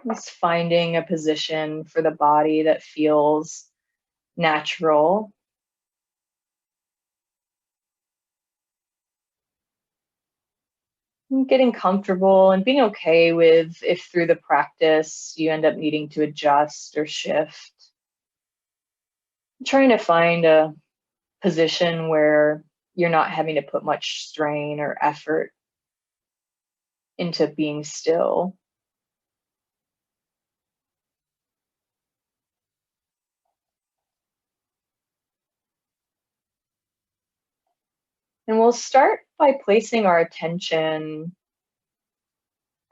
Just finding a position for the body that feels natural. And getting comfortable and being okay with if through the practice you end up needing to adjust or shift. Trying to find a position where you're not having to put much strain or effort into being still. And we'll start by placing our attention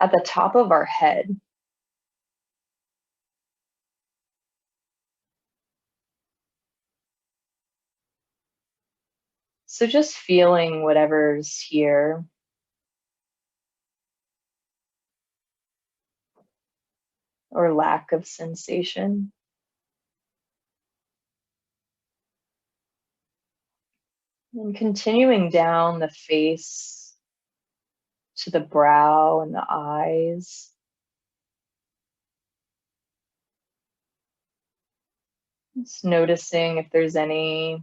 at the top of our head. So just feeling whatever's here. Or lack of sensation. And continuing down the face to the brow and the eyes. Just noticing if there's any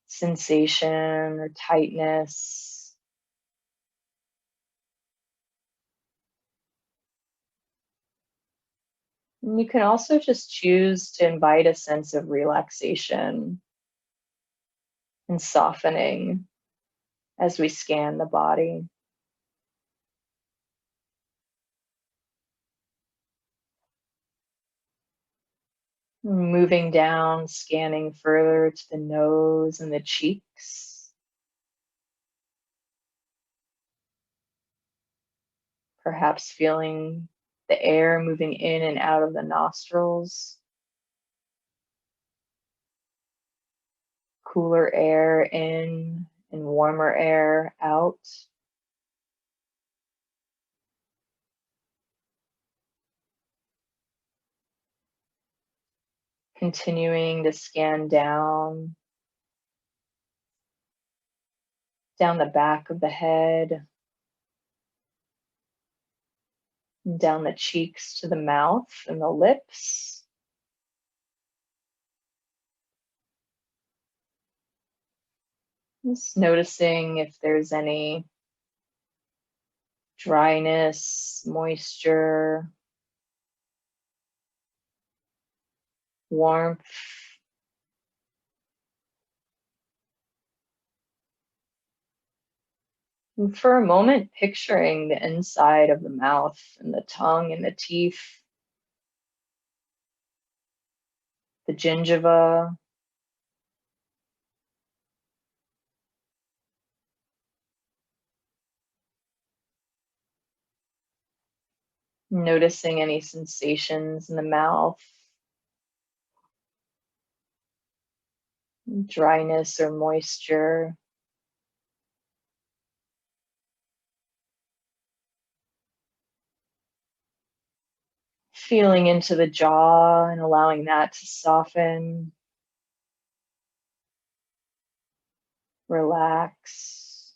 sensation or tightness. And you can also just choose to invite a sense of relaxation and softening as we scan the body. Moving down, scanning further to the nose and the cheeks. Perhaps feeling the air moving in and out of the nostrils. Cooler air in and warmer air out. Continuing to scan down the back of the head, and down the cheeks to the mouth and the lips. Just noticing if there's any dryness, moisture, warmth. And for a moment, picturing the inside of the mouth and the tongue and the teeth, the gingiva, noticing any sensations in the mouth, dryness or moisture. Feeling into the jaw and allowing that to soften, relax.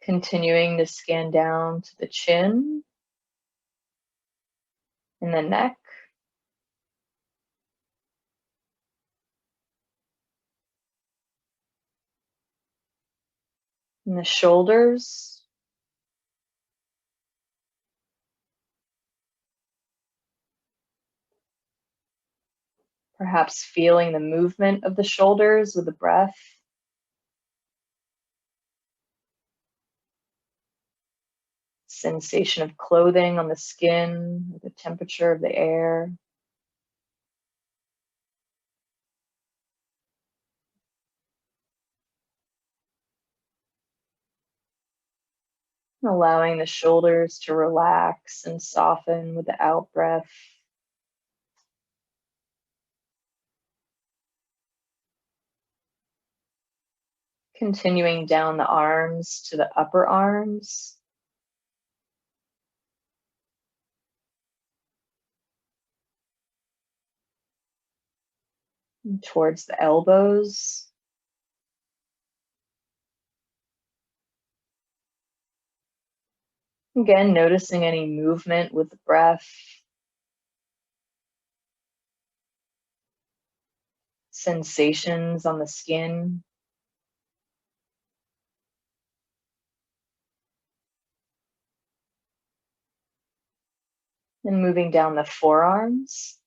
Continuing to scan down to the chin and the neck. And the shoulders. Perhaps feeling the movement of the shoulders with the breath. Sensation of clothing on the skin, the temperature of the air. Allowing the shoulders to relax and soften with the out breath. Continuing down the arms to the upper arms. And towards the elbows. Again, noticing any movement with the breath, sensations on the skin, and moving down the forearms,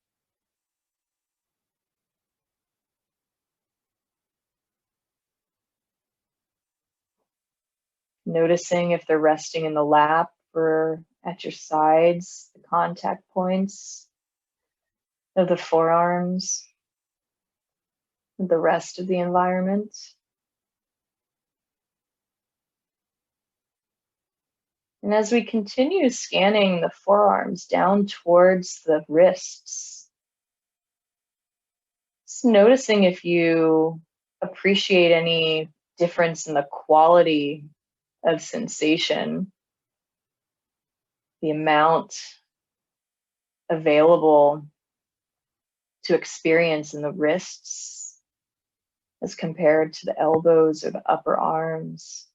noticing if they're resting in the lap or at your sides, the contact points of the forearms, and the rest of the environment. And as we continue scanning the forearms down towards the wrists, just noticing if you appreciate any difference in the quality of sensation, the amount available to experience in the wrists as compared to the elbows or the upper arms.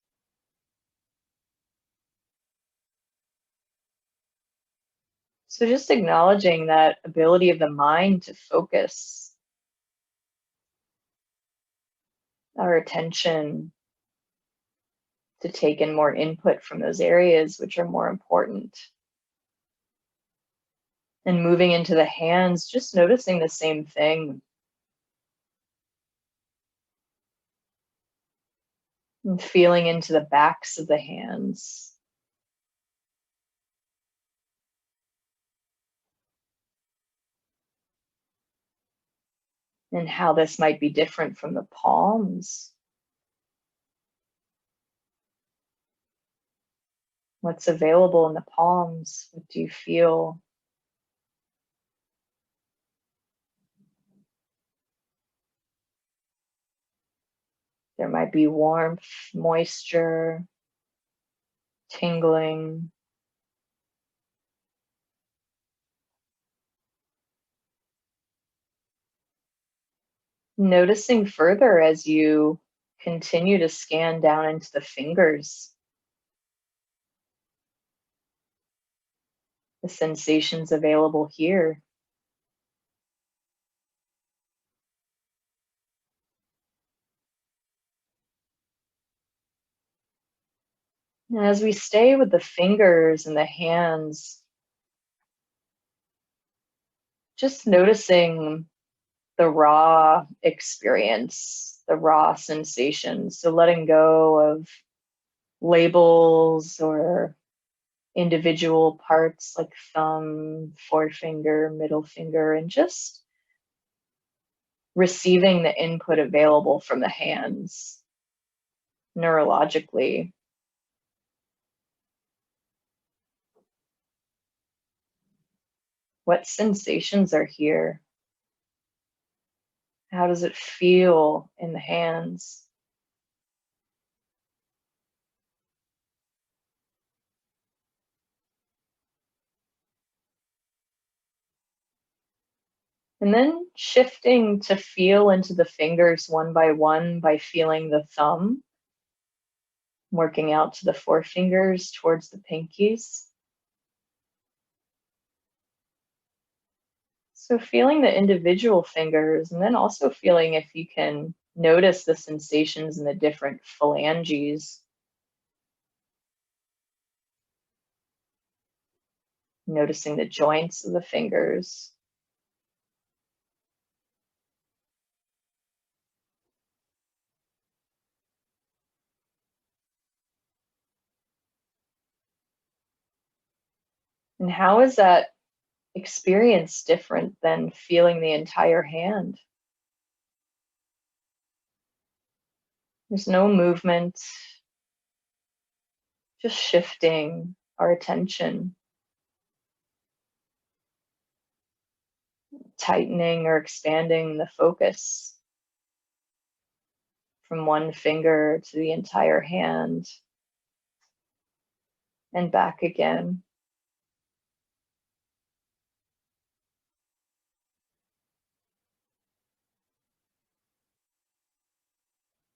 So just acknowledging that ability of the mind to focus our attention, to take in more input from those areas which are more important. And moving into the hands, just noticing the same thing. And feeling into the backs of the hands. And how this might be different from the palms. What's available in the palms? What do you feel? There might be warmth, moisture, tingling. Noticing further as you continue to scan down into the fingers, the sensations available here. And as we stay with the fingers and the hands, just noticing the raw experience, the raw sensations. So letting go of labels or individual parts like thumb, forefinger, middle finger, and just receiving the input available from the hands neurologically. What sensations are here? How does it feel in the hands? And then shifting to feel into the fingers one by feeling the thumb, working out to the forefingers towards the pinkies. So feeling the individual fingers, and then also feeling if you can notice the sensations in the different phalanges, noticing the joints of the fingers. And how is that experience different than feeling the entire hand? There's no movement, just shifting our attention, tightening or expanding the focus from one finger to the entire hand and back again.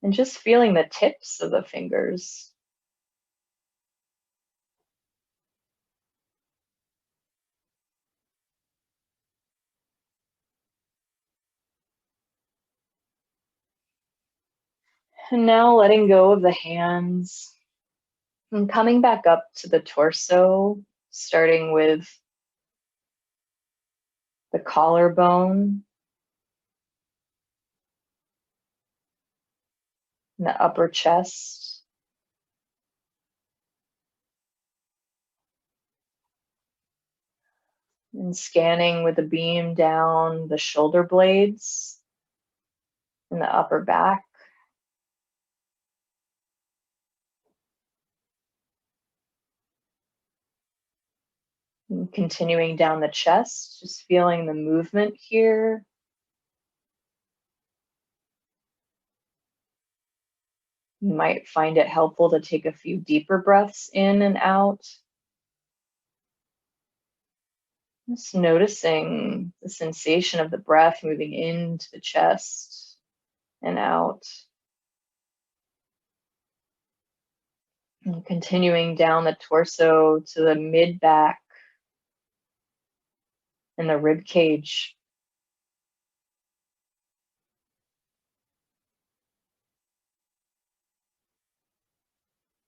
And just feeling the tips of the fingers. And now letting go of the hands and coming back up to the torso, starting with the collarbone and the upper chest. And scanning with the beam down the shoulder blades and the upper back. And continuing down the chest, just feeling the movement here. You might find it helpful to take a few deeper breaths in and out. Just noticing the sensation of the breath moving into the chest and out. And continuing down the torso to the mid back and the rib cage.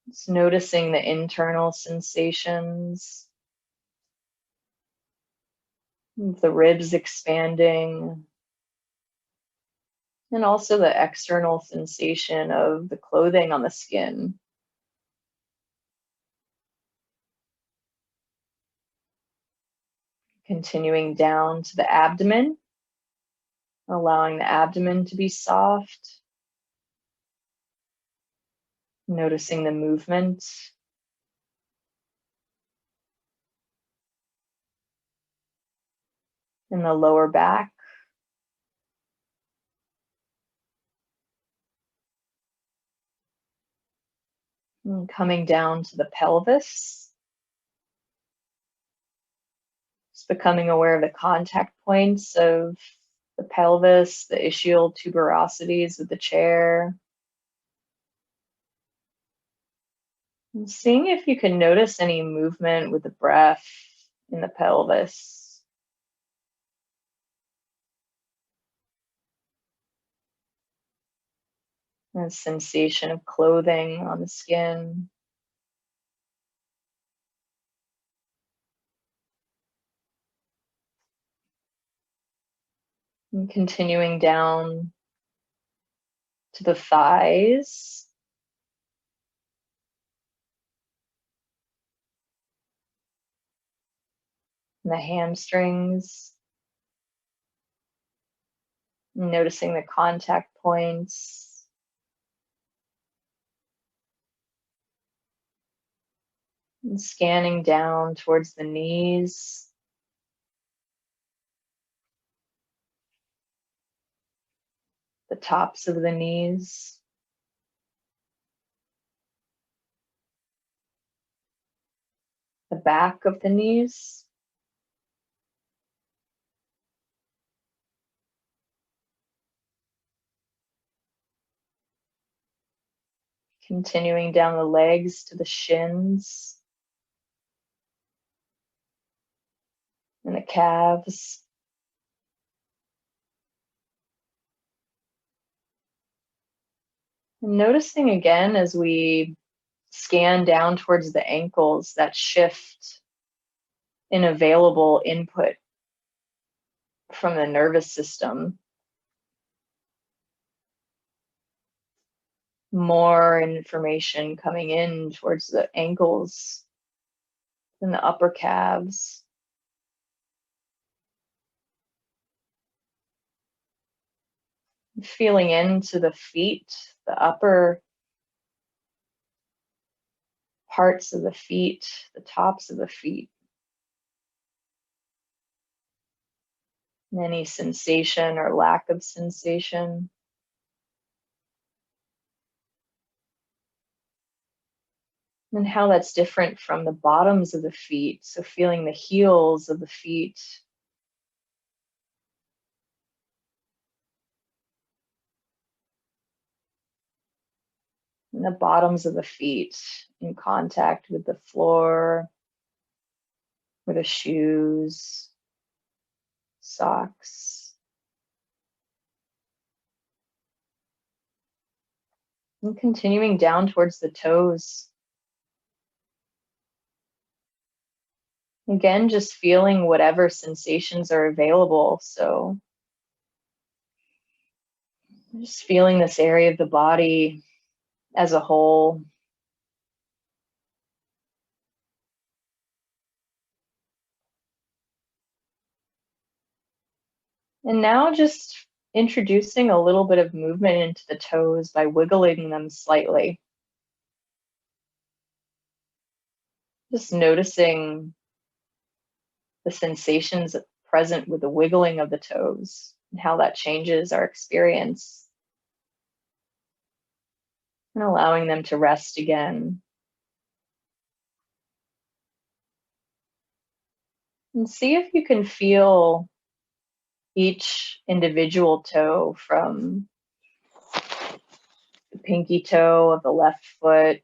Just noticing the internal sensations, the ribs expanding, and also the external sensation of the clothing on the skin. Continuing down to the abdomen, allowing the abdomen to be soft, noticing the movement. In the lower back. And coming down to the pelvis. Just becoming aware of the contact points of the pelvis, the ischial tuberosities of the chair. And seeing if you can notice any movement with the breath in the pelvis. And a sensation of clothing on the skin. And continuing down to the thighs. And the hamstrings. Noticing the contact points. And scanning down towards the knees. The tops of the knees. The back of the knees. Continuing down the legs to the shins and the calves. And noticing again as we scan down towards the ankles, that shift in available input from the nervous system. More information coming in towards the ankles and the upper calves. Feeling into the feet, the upper parts of the feet, the tops of the feet. Any sensation or lack of sensation. And how that's different from the bottoms of the feet. So feeling the heels of the feet. And the bottoms of the feet in contact with the floor, with the shoes, socks. And continuing down towards the toes. Again, just feeling whatever sensations are available. So just feeling this area of the body as a whole. And now just introducing a little bit of movement into the toes by wiggling them slightly. Just noticing the sensations present with the wiggling of the toes and how that changes our experience. And allowing them to rest again. And see if you can feel each individual toe from the pinky toe of the left foot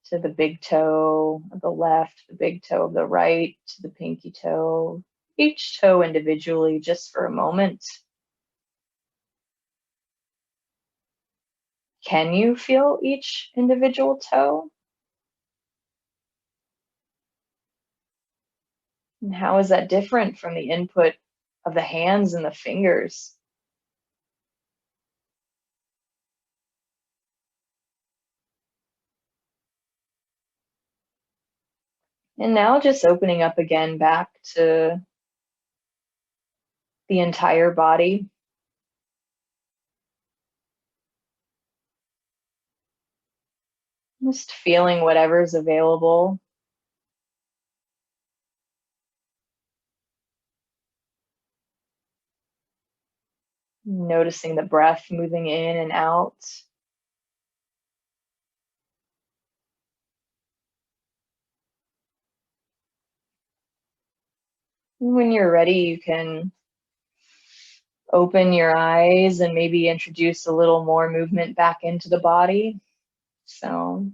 to the big toe of the left, the big toe of the right, to the pinky toe, each toe individually just for a moment. Can you feel each individual toe? And how is that different from the input of the hands and the fingers? And now just opening up again back to the entire body. Just feeling whatever's available. Noticing the breath moving in and out. When you're ready, you can open your eyes and maybe introduce a little more movement back into the body. So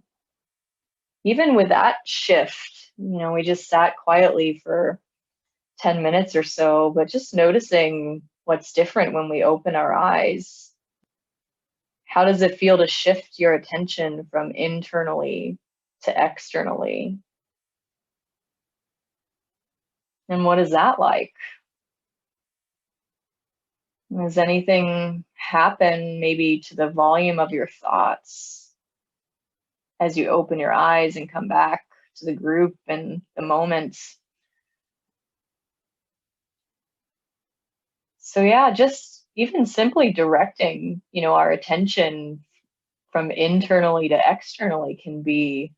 even with that shift, we just sat quietly for 10 minutes or so, but just noticing what's different when we open our eyes. How does it feel to shift your attention from internally to externally? And what is that like? Has anything happen maybe to the volume of your thoughts as you open your eyes and come back to the group and the moment? So yeah, just even simply directing, our attention from internally to externally can be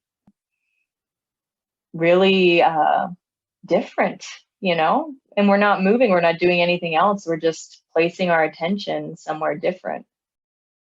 really different, and we're not moving, we're not doing anything else, we're just placing our attention somewhere different.